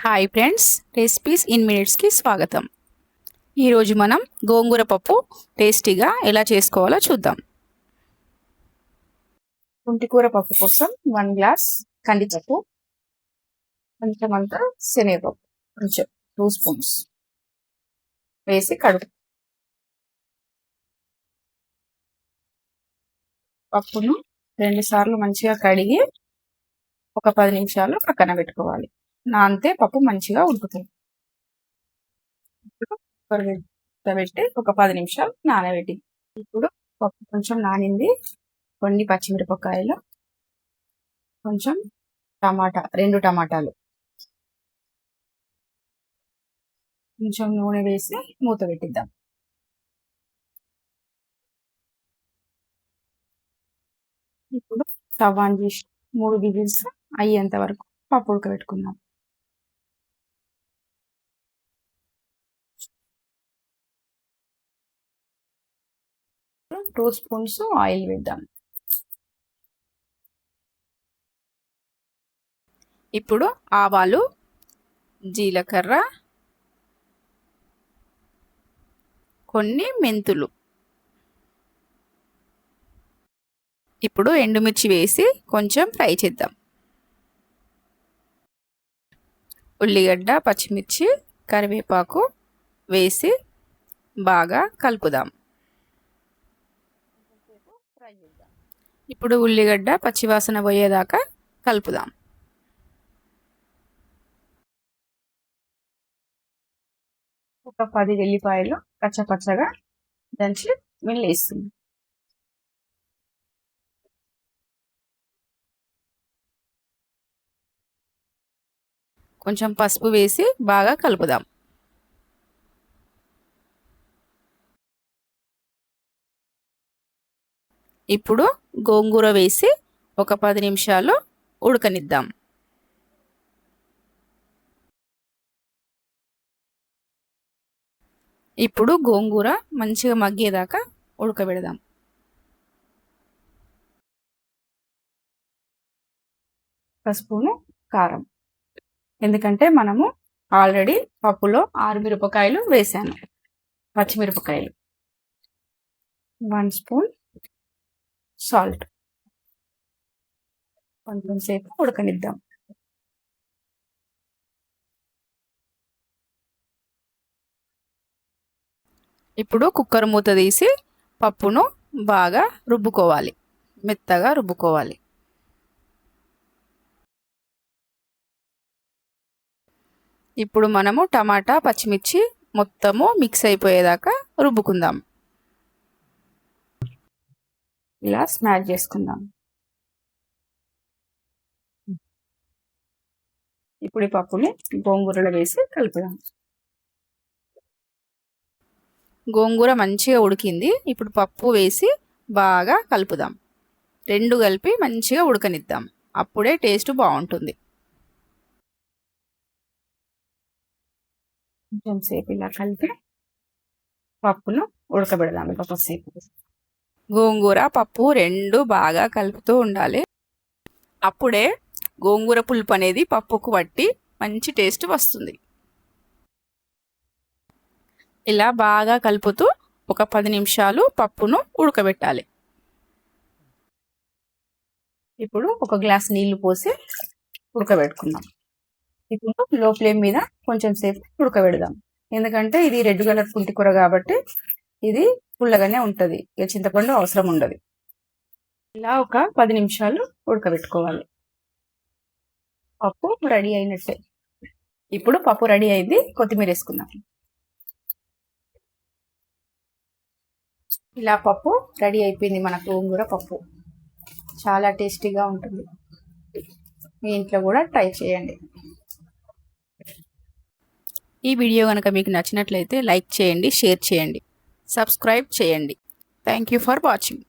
Hi friends, recipes in మినిట్స్కి స్వాగతం. ఈరోజు మనం గోంగూర పప్పు టేస్టీగా ఎలా చేసుకోవాలో చూద్దాం. కుంటికూర పప్పు కోసం 1 గ్లాస్ కందిపప్పు, కొంచెం అంతా శనగపప్పు, కొంచెం 2 స్పూన్స్ వేసి కడుగు. పప్పును 2 సార్లు మంచిగా కడిగి ఒక 10 నిమిషాలు పక్కన పెట్టుకోవాలి. నానితే పప్పు మంచిగా ఉడుకుతుంది. పెట్టి ఒక 10 నిమిషాలు నానబెట్టి, ఇప్పుడు పప్పు కొంచెం నానింది. కొన్ని పచ్చిమిరపకాయలు, కొంచెం టమాటా, 2 టమాటాలు, కొంచెం నూనె వేసి మూత పెట్టిద్దాం. ఇప్పుడు స్టవ్ ఆన్ చేసి 3 విజిల్స్ అయ్యేంత వరకు పప్పు ఉడకబెట్టుకుందాం. టూ స్పూన్స్ ఆయిల్ వేద్దాం. ఇప్పుడు ఆవాలు, జీలకర్ర, కొన్ని మెంతులు, ఇప్పుడు ఎండుమిర్చి వేసి కొంచెం ఫ్రై చేద్దాం. ఉల్లిగడ్డ, పచ్చిమిర్చి, కరివేపాకు వేసి బాగా కలుపుదాం. ఇప్పుడు ఉల్లిగడ్డ పచ్చివాసన పోయేదాకా కలుపుదాం. ఒక 10 వెల్లిపాయలు కచ్చపచ్చగా దంచి వేస్తుంది. కొంచెం పసుపు వేసి బాగా కలుపుదాం. ఇప్పుడు గోంగూర వేసి ఒక 10 నిమిషాలు ఉడకనిద్దాం. ఇప్పుడు గోంగూర మంచిగా మగ్గేదాకా ఉడకబెడదాం. ఒక స్పూను కారం, ఎందుకంటే మనము ఆల్రెడీ పప్పులో 6 మిరపకాయలు వేసాను, పచ్చిమిరపకాయలు. 1 స్పూన్ సాల్ట్, కొంచెం సేపు ఉడకనిద్దాం. ఇప్పుడు కుక్కర్ మూత తీసి పప్పును బాగా రుబ్బుకోవాలి, మెత్తగా రుబ్బుకోవాలి. ఇప్పుడు మనము టమాటా, పచ్చిమిర్చి మొత్తము మిక్స్ అయిపోయేదాకా రుబ్బుకుందాం. ఇలా స్మాష్ చేసుకుందాం. ఇప్పుడు ఈ పప్పుని గోంగూరలో వేసి కలుపుదాం. గోంగూర మంచిగా ఉడికింది. ఇప్పుడు పప్పు వేసి బాగా కలుపుదాం. 2 కలిపి మంచిగా ఉడకనిద్దాం, అప్పుడే టేస్ట్ బాగుంటుంది. కొంచెం సేపు ఇలా కలిపి పప్పును ఉడకబెడదాం. కొద్దిసేపు గోంగూర పప్పు 2 బాగా కలుపుతూ ఉండాలి. అప్పుడే గోంగూర పులుపు అనేది పప్పుకు పట్టి మంచి టేస్ట్ వస్తుంది. ఇలా బాగా కలుపుతూ ఒక 10 నిమిషాలు పప్పును ఉడకబెట్టాలి. ఇప్పుడు ఒక గ్లాస్ నీళ్లు పోసి ఉడకబెట్టుకుందాం. ఇప్పుడు లో ఫ్లేమ్ మీద కొంచెం సేపు ఉడకబెడదాం, ఎందుకంటే ఇది రెడ్ కలర్ పుంటికూర కాబట్టి ఇది పుల్లగానే ఉంటుంది, ఇక చింతపండు అవసరం ఉండదు. ఇలా ఒక 10 నిమిషాలు ఉడకబెట్టుకోవాలి. పప్పు రెడీ అయినట్టే. ఇప్పుడు పప్పు రెడీ అయింది, కొత్తిమీర వేసుకుందాం. ఇలా పప్పు రెడీ అయిపోయింది. మన గోంగూర పప్పు చాలా టేస్టీగా ఉంటుంది. మీ ఇంట్లో కూడా ట్రై చేయండి. ఈ వీడియో కనుక మీకు నచ్చినట్లయితే లైక్ చేయండి, షేర్ చేయండి, సబ్స్క్రైబ్ చేయండి. Thank you for watching.